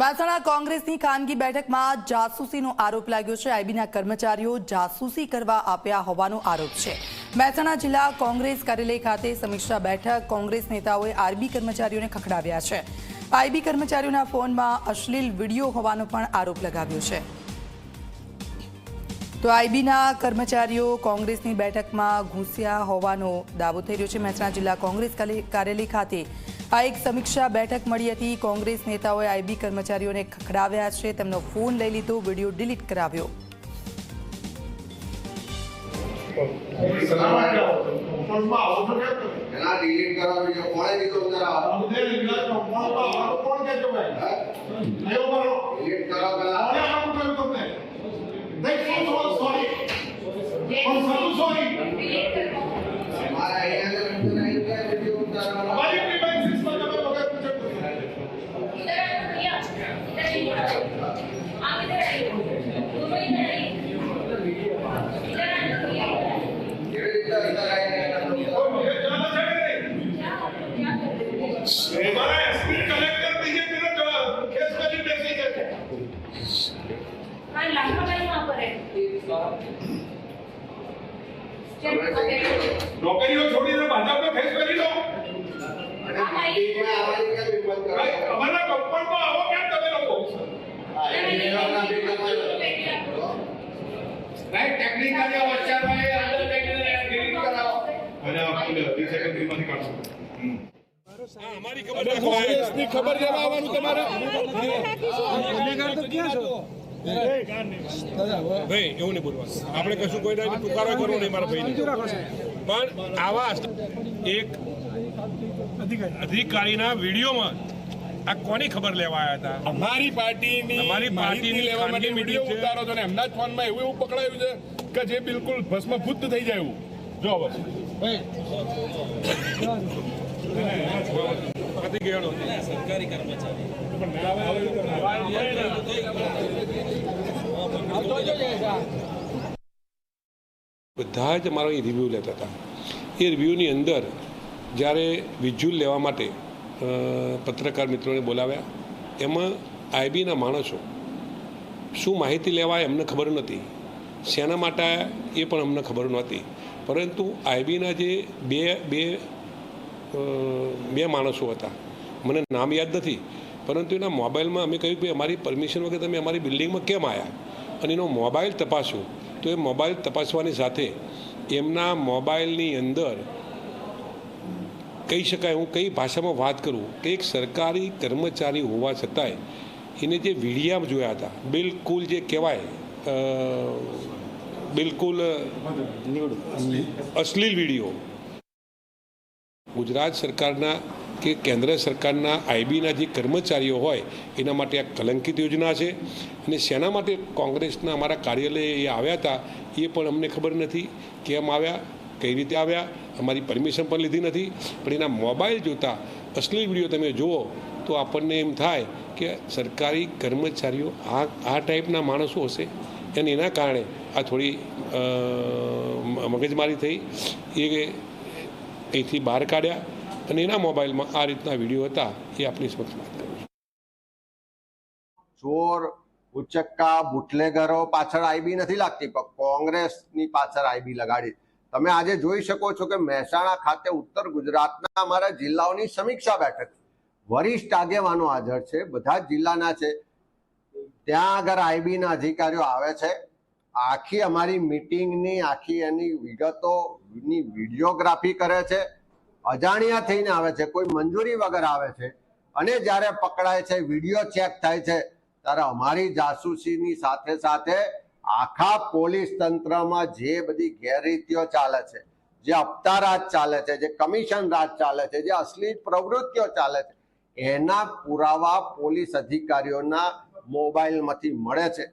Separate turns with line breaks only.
મહેસાણા કોંગ્રેસની ખાનગી બેઠકમાં જાસૂસીનો આરોપ લાગ્યો છે। આઈબીના કર્મચારીઓ જાસૂસી કરવા આપ્યા હોવાનો આરોપ છે। મહેસાણા જિલ્લા કોંગ્રેસ કાર્યાલય ખાતે સમીક્ષા બેઠક કોંગ્રેસ નેતાઓએ આરબી કર્મચારીઓને ખખડાવ્યા છે। આઈબી કર્મચારીઓના ફોનમાં અશ્લીલ વિડીયો હોવાનો પણ આરોપ લગાવ્યો છે। તો આઈબીના કર્મચારીઓ કોંગ્રેસની બેઠકમાં ઘૂસ્યા હોવાનો દાવો થઈ રહ્યો છે। મહેસાણા જિલ્લા કોંગ્રેસ કાર્યાલય ખાતે આ એક સમીક્ષા બેઠક મળી હતી। કોંગ્રેસ નેતાઓએ આઈબી કર્મચારીઓને ખખડાવ્યા છે, તેમનો ફોન લઈ લીધો, વિડીયો ડિલીટ કરાવ્યો।
नौकरी छोड़ी भाजपा में फेस करी लो हमारा कंपन को आओ क्या તમે લોકો રાઈટ ટેકનિકલી વચ્ચામાં એ અંદર ટેકનિકલ ડિલીટ કરાવો અને આપણે 30 સેકન્ડ માંથી કાઢો हमारी खबर कांग्रेसनी खबर लेवा આવવાનું તમારે ગુનેગાર તો ક્યાં છો ભાઈ એવું નહીં બોલવાનું આપણે કશું કોઈ નહીં પુકારો કરવો નહીં મારા ભાઈને પણ આવા એક અધિકારીના વિડીયોમાં આ કોની ખબર લેવા આવ્યા હતા અમારી પાર્ટીની લેવા માટે વિડીયો ઉતારો તો ને એમના જ ફોનમાં એવું પકડાયું છે કે જે બિલકુલ ભસ્મભૂત થઈ જાય એવું જો સરકારી કર્મચારી બધા જ અમારો રિવ્યૂ લેતા હતા। એ રિવ્યૂની અંદર જ્યારે વિઝ્યુઅલ લેવા માટે પત્રકાર મિત્રોને બોલાવ્યા, એમાં આઈબીના માણસો શું માહિતી લેવાય એમને ખબર નહોતી, શેના માટે એ પણ અમને ખબર નહોતી। પરંતુ આઈબીના જે બે માણસો હતા, મને નામ યાદ નથી, પરંતુ એના મોબાઈલમાં અમે કહ્યું કે અમારી પરમિશન વગર તમે અમારી બિલ્ડિંગમાં કેમ આવ્યા, અને એનો મોબાઈલ તપાસ્યો તો એ મોબાઈલ તપાસવાની સાથે એમના મોબાઈલની અંદર કહી શકાય, હું કઈ ભાષામાં વાત કરું કે એક સરકારી કર્મચારી હોવા છતાંય એને જે વિડીયા જોયા હતા બિલકુલ જે કહેવાય બિલકુલ અશ્લીલ વિડીયો ગુજરાત સરકારના કે કેન્દ્ર સરકારના આઈબીના જે કર્મચારીઓ હોય એના માટે આ કલંકિત યોજના છે। અને શેના માટે કોંગ્રેસના અમારા કાર્યાલય એ આવ્યા હતા એ પણ અમને ખબર નથી, કેમ આવ્યા, કઈ રીતે આવ્યા, અમારી પરમિશન પણ લીધી નથી। પણ એના મોબાઈલ જોતા અશ્લીલ વિડીયો તમે જુઓ તો આપણને એમ થાય કે સરકારી કર્મચારીઓ આ ટાઈપના માણસો હશે, અને એના કારણે આ થોડી મગજમારી થઈ, એ અહીંથી બહાર કાઢ્યા અને એના મોબાઈલમાં આ રીતના વિડીયો હતા એ આપણી સમક્ષ વાત કરું છું।
ચોર ઉચક્કા બુટલેગરો પાછળ આઈબી નથી લાગતી, પણ કોંગ્રેસની પાછળ આઈબી લગાડી। તમે આજે જોઈ શકો છો કે મહેસાણા ખાતે ઉત્તર ગુજરાતના અમારા જિલ્લાઓની સમીક્ષા બેઠક, વરિષ્ઠ આગેવાનો હાજર છે, બધા જ જિલ્લાના છે। ત્યાં આગળ આઈબીના અધિકારીઓ આવે છે, આખી અમારી મીટિંગની આખી એની વિગતોની વિડીયોગ્રાફી કરે છે, અજાણ્યા થઈને આવે છે, કોઈ મંજૂરી વગર આવે છે, અને જ્યારે પકડાય છે, વિડીયો ચેક થાય છે, ત્યારે અમારી જાસૂસીની સાથે સાથે આખા પોલીસ તંત્રમાં જે બધી ગેરરીતિઓ ચાલે છે, જે હપ્તા રાજ ચાલે છે, જે કમિશન રાજ ચાલે છે, જે અશ્લીલ પ્રવૃત્તિઓ ચાલે છે, એના પુરાવા પોલીસ અધિકારીઓના મોબાઈલમાંથી મળે છે।